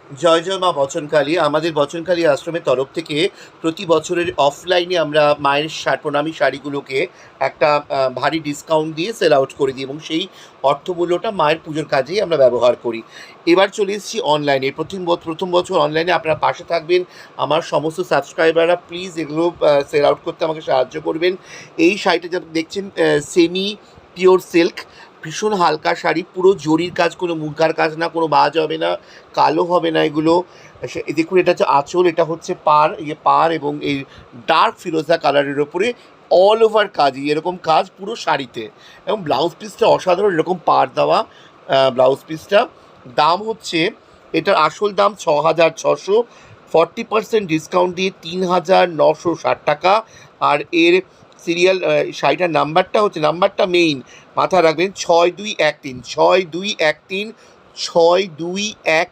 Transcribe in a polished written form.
জয় জয় মা বচনকালী। আমাদের বচনকালী আশ্রমের তরফ থেকে প্রতি বছরের অফলাইনে আমরা মায়ের প্রণামী শাড়িগুলোকে একটা ভারী ডিসকাউন্ট দিয়ে সেল আউট করে দিই এবং সেই অর্থমূল্যটা মায়ের পুজোর কাজেই আমরা ব্যবহার করি। এবার চলে এসেছি অনলাইনে। প্রথম বছর অনলাইনে আপনারা পাশে থাকবেন। আমার সমস্ত সাবস্ক্রাইবাররা প্লিজ এগুলো সেল আউট করতে আমাকে সাহায্য করবেন। এই শাড়িটা যা দেখছেন সেমি পিওর সিল্ক, ভীষণ হালকা শাড়ি, পুরো জরির কাজ, কোনো মুগার কাজ না, কোনো ভাঁজ হবে না, কালো হবে না এগুলো। দেখুন, এটা হচ্ছে আঁচল, এটা হচ্ছে পাড় এবং এই ডার্ক ফিরোজা কালারের ওপরে অল ওভার কাজই এরকম কাজ পুরো শাড়িতে, এবং ব্লাউজ পিসটা অসাধারণ, এরকম পাড় দেওয়া ব্লাউজ পিসটা। দাম হচ্ছে, এটার আসল দাম 6,600, 40% ডিসকাউন্ট দিয়ে 3,960 টাকা। আর এর সিরিয়াল শাড়িটার নাম্বারটা মেইন মাথায় রাখবেন, 6213, 6213, 621।